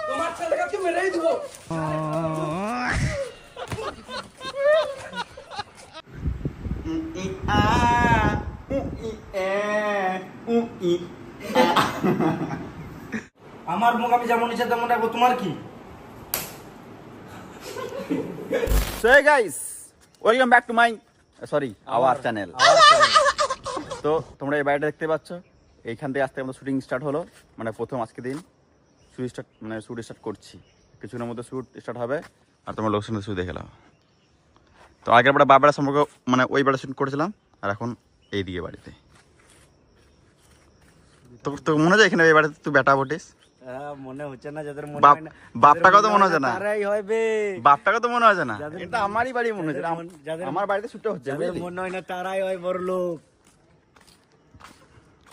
তোমার ছেলেকে মেরেই দেবো। আমার মুখ আমি যেমন ইচ্ছা তেমন রাখবো, তোমার কি? So hey guys, welcome back to my our channel. তো তোমরা এই বাড়িটা দেখতে পাচ্ছ, এইখান থেকে আজকে আমাদের শুটিং স্টার্ট হলো, মানে প্রথম আজকে দিন শুট স্টার্ট করছি। কিছুদিনের মধ্যে শুট স্টার্ট হবে আর তোমরা লোকেশনে শুট দেখে নাও। তো আগের বারে বাবার সম্পর্ক মানে ওই বাড়ি শুট করেছিলাম আর এখন এই দিকে বাড়িতে। তো মনে হয় এখানে এই বাড়িতে তুই বেটা বটিস? মনে হচ্ছে না, যাদের বাপটাকে তো মনে হচ্ছে না, তারাই হবে। বাপটাকে তো মনে হচ্ছে না, এটা আমারই বাড়ি মনে হচ্ছে, আমার বাড়িতে শুটটা হচ্ছে। মনে হয় না তারাই হয় বড় লোক।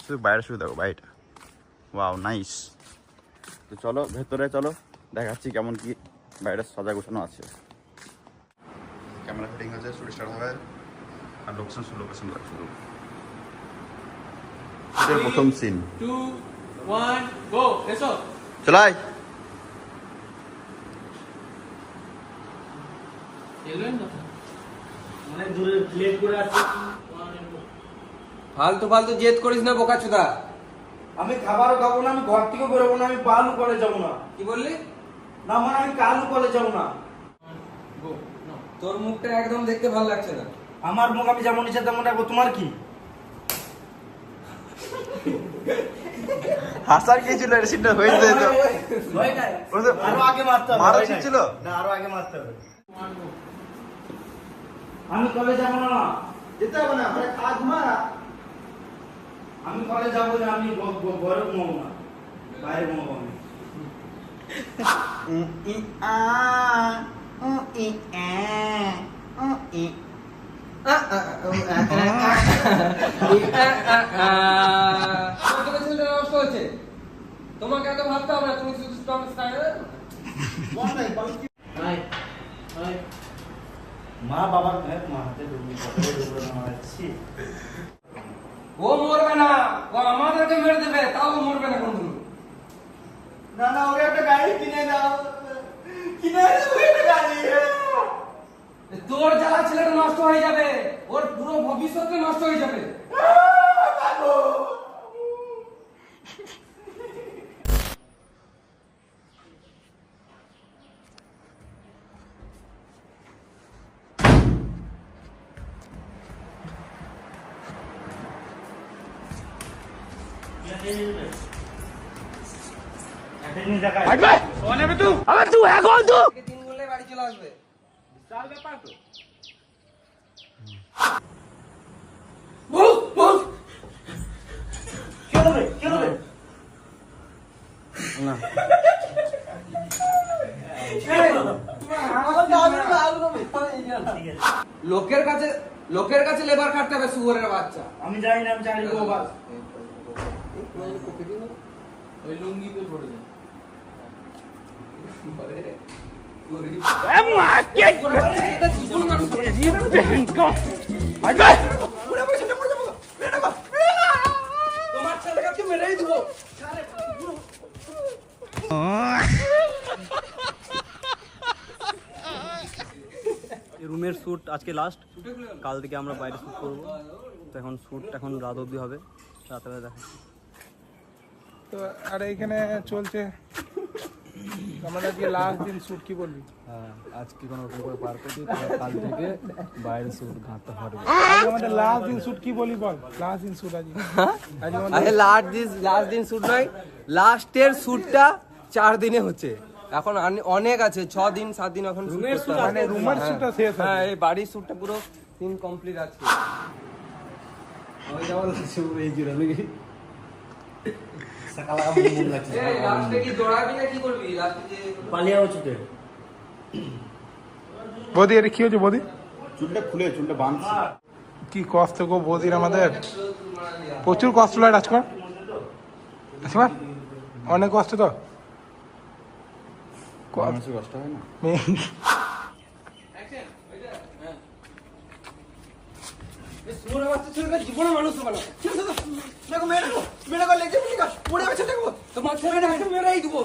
শুধু বাইরে শুধু দেখো বাড়িটা, ওয়াও নাইস। তো চলো ভেতরে চলো, দেখাচ্ছি কেমন কি বাইরে সাজা গোছানো আছে। ক্যামেরা ফিটিং হচ্ছে, শুট স্টার্ট হবে আর লোকেশন শুরু। প্রথম সিন 2 1 গো। এসো চলাই। মানে দূরে প্লেট করে আছে। ফালতু ফালতু জেদ করিস না বোকাচোদা। আমি খাবারও খাবো না, আমি ঘর থেকে বেরোবো না, আমি পালু করে যাবো না। কি বললি? না মানে আমি কালু করে যাবো না। তোর মুখটা একদম দেখতে ভালো লাগছে না। আমার মুখ আমি যেমন ইচ্ছা তেমন রাখবো, তোমার কি? হাসার কি ছিল, এটা সিনটা হয়েছে তো আরো আগে মারতে হবে। মারা ছিল না, আরো আগে মারতে হবে। আমি কলেজ যাবো না, যেতে হবে না, মানে কাজ মারা। আমি কলেজ যাবো না, আমি ঘরে ঘুমাবো না, বাইরে ঘুমাবো আমি। তোমাকে এত ভাবতে হবে না, তুমি শুধু স্ট্রং স্টাইল। মা বাবার মা হাতে মারাচ্ছি। ও মরবে না, ও আমাদেরকে মেরে দেবে, তাও ও মরবে না কোনদিন। না না, ওকে একটা গাড়ি কিনে দাও, কিনে দাও একটা গাড়ি। তোর জ্বালা ছেলেটা নষ্ট হয়ে যাবে, ওর পুরো ভবিষ্যৎ নষ্ট হয়ে যাবে। দিন বললে বাড়ি চলে আসবে। বিশাল ব্যাপার তো। লোকের কাছে লেবার কাটতে হবে, শুয়োরের বাচ্চা। আমি জানি না, আমি জানি গো বাস। ওই লুঙ্গিতে পড়ে যায়। তোমার ছেলেকে মেরেই দেবো। রুমের শ্যুট আজকে লাস্ট, কাল থেকে আমরা বাইরে শ্যুট করবো। তো এখন শ্যুট এখন রাত অবধি হবে, রাতেবেলা দেখা। তো আর এইখানে চলছে আমাদের আজকে লাস্ট দিন শুট, কি বলবি? হ্যাঁ, আজকে কোনো রকম করে পার করছি, কাল থেকে বাইরে শুট ঘাঁটতে হবে। আজকে আমাদের লাস্ট দিন শুট, কি বলি বল? লাস্ট দিন শুট আজকে। আরে লাস্ট দিন শুট নয়, লাস্টের শুটটা 4 দিনে হচ্ছে। এখন অনেক আছে, 6 দিন 7 দিন এখন মানে রুমের শুটটা শেষ। হ্যাঁ, এই বাড়ির শুটটা পুরো দিন কমপ্লিট আছে। লাস্টে কি দৌড়াবি না কি করবি? লাস্টে যে পালিয়ে উচিত। বৌদি এটা কি হচ্ছে বৌদি? চুলটা খুলে চুলটা বাঁধছি। কি কষ্ট গো বৌদির, আমাদের প্রচুর কষ্ট লাগে রাজকুমার। রাজকুমার অনেক কষ্ট তো, কষ্ট হয় না। সুমনের বাচ্চা ছেলেটা জীবনে মানুষ হবে না। দেখো মেয়েটা লেগে পড়ে আছে, দেখো তোমার ছেলেটা একটা মেয়েরাই দেবো।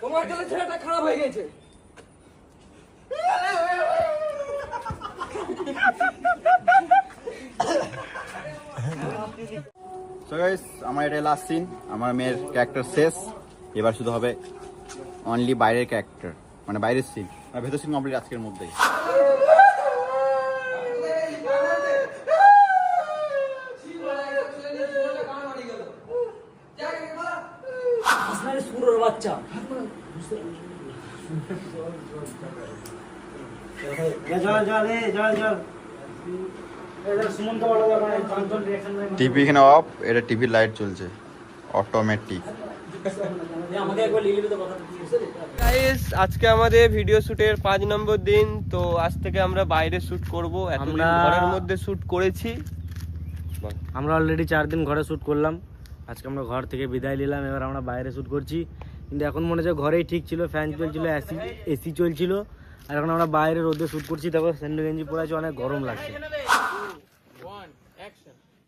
তোমার জন্য ছেলেটা খারাপ হয়ে গেছে। সো গাইস, আমার এটা লাস্ট সিন, আমার মেয়ের ক্যারেক্টার শেষ, এবার শুধু হবে অনলি বাইরের ক্যারেক্টার, মানে বাইরের সিন, আর ভেতর সিন কমপ্লিট আজকের মধ্যেই। বাচ্চা টিভি এখানে অফ, এটা টিভির লাইট চলছে অটোমেটিক। গাইস, আজকে আমাদের ভিডিও শুটের 5 নম্বর দিন। তো আজ থেকে আমরা বাইরে শুট করব। এতদিন ঘরের মধ্যে শুট করেছি। আমরা অলরেডি 4 দিন ঘরে শ্যুট করলাম, আজকে আমরা ঘর থেকে বিদায় নিলাম, এবার আমরা বাইরে শ্যুট করছি। কিন্তু এখন মনে হচ্ছে ঘরেই ঠিক ছিল, ফ্যান চলছিল, এসি চলছিল, আর এখন আমরা বাইরে রোদে শ্যুট করছি। তারপর স্যান্ডো গেঞ্জি পরে আছে, অনেক গরম লাগছে।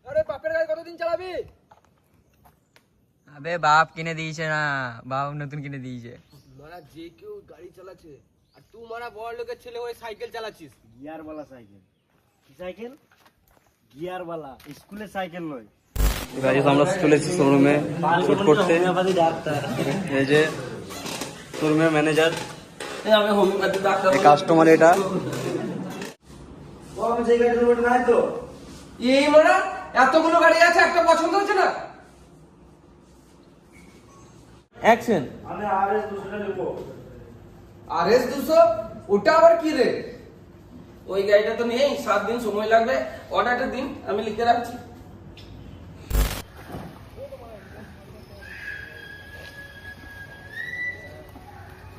আরে বাপের গাড়ি কতদিন চালাবি? আবে বাপ কিনে দিয়েছে না, বাপ নতুন কিনে দিয়েছে। মারা যে কেউ গাড়ি চালাচ্ছে, আর তুই মারা বড় লোকের ছেলে হয়ে সাইকেল চালাচ্ছিস। গিয়ারওয়ালা সাইকেল? কি সাইকেল? গিয়ারওয়ালা, স্কুলের সাইকেল নয়। গাইস, আমরা চলে এসেছি শোরুমে শুট করতে। এই যে শোরুমের ম্যানেজার, আমি হোমিওপ্যাথি ডাক্তার। এই কাস্টমার এটা। এই মারা এতগুলো গাড়ি আছে, একটা পছন্দ হচ্ছে না। অ্যাকশন। RS 200 ওটা আবার কি রে? ওই গাড়িটা তো নেই, 7 দিন সময় লাগবে। অর্ডারটা দিন, আমি লিখে রাখছি।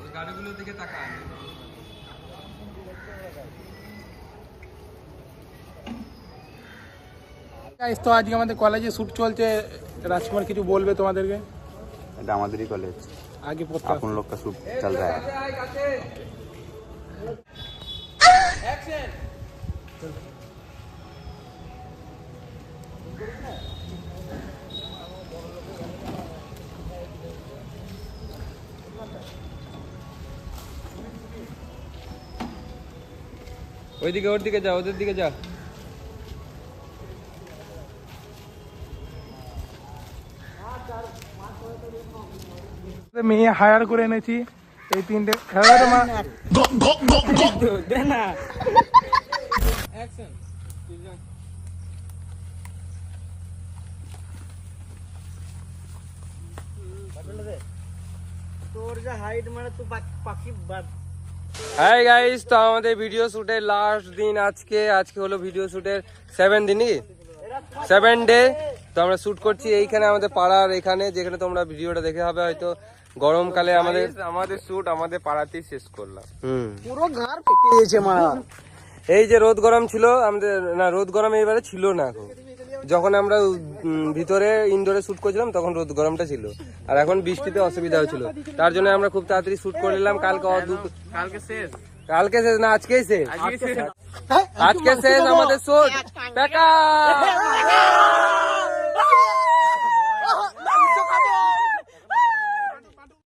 ওই গাড়িগুলোর দিকে তাকান। গাইস, তো আজকে আমাদের কলেজে শুট চলছে, রাজকুমার কিছু বলবে তোমাদেরকে? এটা আমাদেরই কলেজ, আগে পড়তে আপন লোক কা শুট চল रहा है। অ্যাকশন। ওইদিকে, ওর দিকে যা, ওদের দিকে যা। মেয়ে হায়ার করে এনেছি এই 3টে। তোর যে হাইট মানে তুই পাখি বাদ। হাই গাইস, তো আমাদের ভিডিও শুটের লাস্ট দিন আজকে হলো ভিডিও শুটের 7 দিন, 7 ডে। তো আমরা শুট করছি এইখানে আমাদের পাড়ার এখানে, যেখানে তোমরা ভিডিওটা দেখে হবে হয়তো। গরমকালে আমাদের শুট আমাদের পাড়াতেই শেষ করলাম। পুরো ঘর পেটে গেছে মারা। এই যে রোদ গরম ছিল আমাদের, না রোদ গরম এইবারে ছিল না। এখন যখন আমরা ভিতরে ইনডোরে শুট করছিলাম তখন রোদ গরমটা ছিল, আর এখন বৃষ্টিতে অসুবিধা হচ্ছিল। তার জন্য আমরা খুব তাড়াতাড়ি শুট করে নিলাম। কালকে শেষ না, আজকেই শেষ। আজকে শেষ আমাদের শুট।